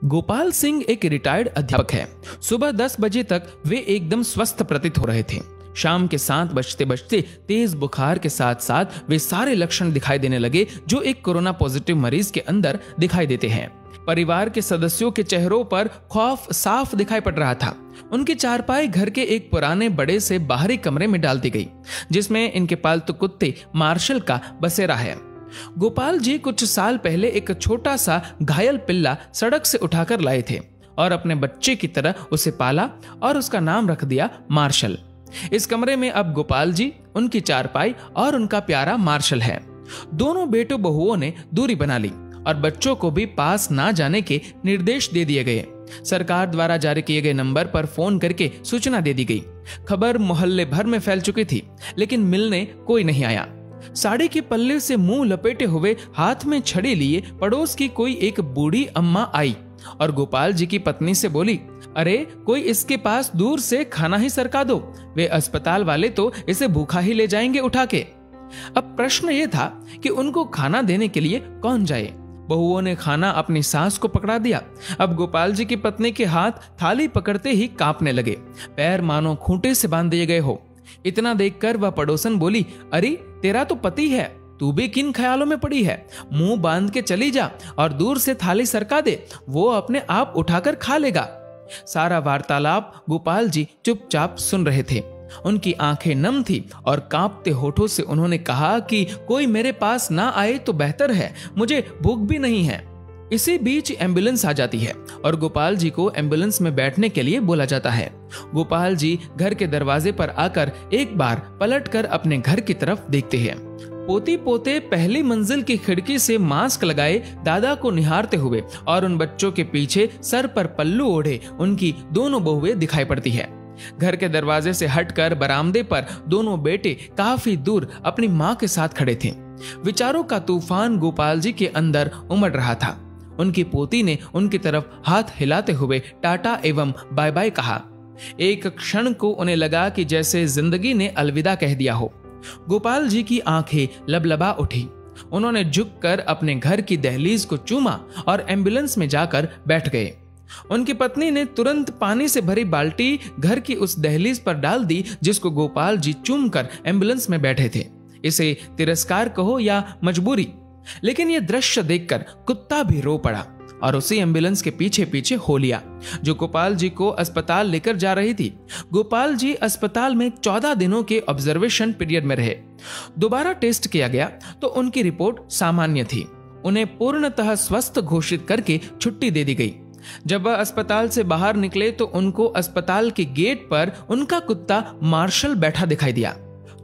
गोपाल सिंह एक रिटायर्ड अध्यापक है। सुबह 10 बजे तक वे एकदम स्वस्थ प्रतीत हो रहे थे। शाम के 7 बजते बजते तेज बुखार के साथ साथ वे सारे लक्षण दिखाई देने लगे जो एक कोरोना पॉजिटिव मरीज के अंदर दिखाई देते हैं। परिवार के सदस्यों के चेहरों पर खौफ साफ दिखाई पड़ रहा था। उनकी चारपाई घर के एक पुराने बड़े से बाहरी कमरे में डाल दी गई, जिसमें इनके पालतू कुत्ते मार्शल का बसेरा है। गोपाल जी कुछ साल पहले एक छोटा सा घायल पिल्ला सड़क से उठाकर लाए थे और अपने बच्चे की तरह उसे पाला और उसका नाम रख दिया मार्शल। इस कमरे में अब गोपाल जी, उनकी चारपाई और उनका प्यारा मार्शल है। दोनों बेटों बहुओं ने दूरी बना ली और बच्चों को भी पास ना जाने के निर्देश दे दिए गए। सरकार द्वारा जारी किए गए नंबर पर फोन करके सूचना दे दी गई। खबर मोहल्ले भर में फैल चुकी थी, लेकिन मिलने कोई नहीं आया। साड़ी के पल्ले से मुंह लपेटे हुए, हाथ में छड़ी लिए पड़ोस की कोई एक बूढ़ी अम्मा आई और गोपाल जी की पत्नी से बोली, अरे कोई इसके पास दूर से खाना ही सरका दो, वे अस्पताल वाले तो इसे भूखा ही ले जाएंगे उठा के। अब प्रश्न ये था कि उनको खाना देने के लिए कौन जाए। बहुओं ने खाना अपनी सास को पकड़ा दिया। अब गोपाल जी की पत्नी के हाथ थाली पकड़ते ही कांपने लगे, पैर मानो खूंटे से बांध दिए गए हो। इतना देखकर वह पड़ोसन बोली, अरे तेरा तो पति है, तू भी किन ख्यालों में पड़ी है? मुंह बांध के चली जा और दूर से थाली सरका दे, वो अपने आप उठाकर खा लेगा। सारा वार्तालाप गोपाल जी चुपचाप सुन रहे थे। उनकी आंखें नम थी और कांपते होठों से उन्होंने कहा कि कोई मेरे पास ना आए तो बेहतर है, मुझे भूख भी नहीं है। इसी बीच एम्बुलेंस आ जाती है और गोपाल जी को एम्बुलेंस में बैठने के लिए बोला जाता है। गोपाल जी घर के दरवाजे पर आकर एक बार पलटकर अपने घर की तरफ देखते हैं। पोती पोते पहली मंजिल की खिड़की से मास्क लगाए दादा को निहारते हुए और उन बच्चों के पीछे सर पर पल्लू ओढ़े उनकी दोनों बहुएं दिखाई पड़ती है। घर के दरवाजे से हटकर बरामदे पर दोनों बेटे काफी दूर अपनी मां के साथ खड़े थे। विचारों का तूफान गोपाल जी के अंदर उमड़ रहा था। उनकी पोती ने उनकी तरफ हाथ हिलाते हुए टाटा एवं बाय बाय कहा। एक क्षण को उन्हें लगा कि जैसे जिंदगी ने अलविदा कह दिया हो। गोपाल जी की आंखें लबलबा उठी। उन्होंने झुककर अपने घर की दहलीज को चूमा और एम्बुलेंस में जाकर बैठ गए। उनकी पत्नी ने तुरंत पानी से भरी बाल्टी घर की उस दहलीज पर डाल दी जिसको गोपाल जी चूमकर एम्बुलेंस में बैठे थे। इसे तिरस्कार कहो या मजबूरी, लेकिन यह दृश्य देखकर कुत्ता भी रो पड़ा और उसी एम्बुलेंस के पीछे पीछे हो लिया जो गोपाल जी को अस्पताल लेकर जा रही थी। गोपाल जी अस्पताल में 14 दिनों के ऑब्जर्वेशन पीरियड में रहे। दोबारा टेस्ट किया गया तो उनकी रिपोर्ट सामान्य थी। उन्हें पूर्णतः स्वस्थ घोषित करके छुट्टी दे दी गई। जब वह अस्पताल से बाहर निकले तो उनको अस्पताल के गेट पर उनका कुत्ता मार्शल बैठा दिखाई दिया।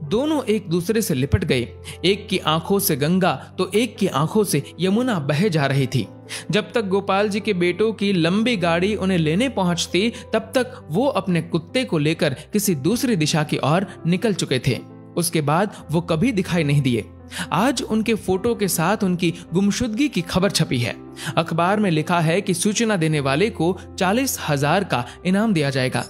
दोनों एक दूसरे से लिपट गए। एक की आंखों से गंगा तो एक की आंखों से यमुना बहे जा रही थी। जब तक गोपाल जी के बेटों की लंबी गाड़ी उन्हें लेने पहुंचती, तब तक वो अपने कुत्ते को लेकर किसी दूसरी दिशा की ओर निकल चुके थे। उसके बाद वो कभी दिखाई नहीं दिए। आज उनके फोटो के साथ उनकी गुमशुदगी की खबर छपी है। अखबार में लिखा है कि सूचना देने वाले को 40,000 का इनाम दिया जाएगा।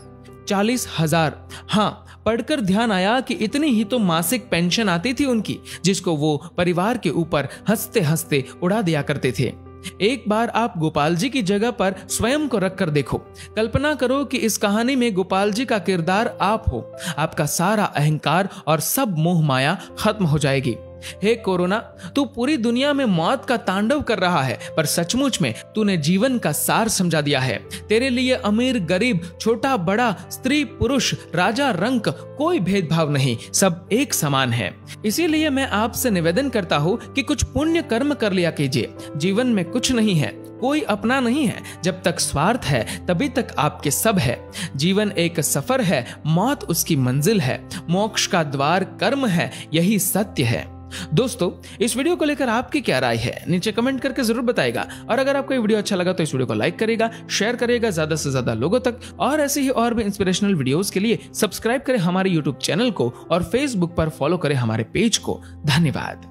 40,000। हाँ, पढ़कर ध्यान आया कि इतनी ही तो मासिक पेंशन आती थी उनकी, जिसको वो परिवार के ऊपर हंसते हंसते उड़ा दिया करते थे। एक बार आप गोपाल जी की जगह पर स्वयं को रखकर देखो। कल्पना करो कि इस कहानी में गोपाल जी का किरदार आप हो। आपका सारा अहंकार और सब मोह माया खत्म हो जाएगी। हे कोरोना, तू पूरी दुनिया में मौत का तांडव कर रहा है, पर सचमुच में तूने जीवन का सार समझा दिया है। तेरे लिए अमीर गरीब, छोटा बड़ा, स्त्री पुरुष, राजा रंक कोई भेदभाव नहीं, सब एक समान है। इसीलिए मैं आपसे निवेदन करता हूँ कि कुछ पुण्य कर्म कर लिया कीजिए। जीवन में कुछ नहीं है, कोई अपना नहीं है। जब तक स्वार्थ है तभी तक आपके सब है। जीवन एक सफर है, मौत उसकी मंजिल है। मोक्ष का द्वार कर्म है, यही सत्य है। दोस्तों, इस वीडियो को लेकर आपकी क्या राय है नीचे कमेंट करके जरूर बताइएगा। और अगर आपको ये वीडियो अच्छा लगा तो इस वीडियो को लाइक करिएगा, शेयर करिएगा ज्यादा से ज्यादा लोगों तक। और ऐसे ही और भी इंस्पिरेशनल वीडियोस के लिए सब्सक्राइब करें हमारे यूट्यूब चैनल को और फेसबुक पर फॉलो करें हमारे पेज को। धन्यवाद।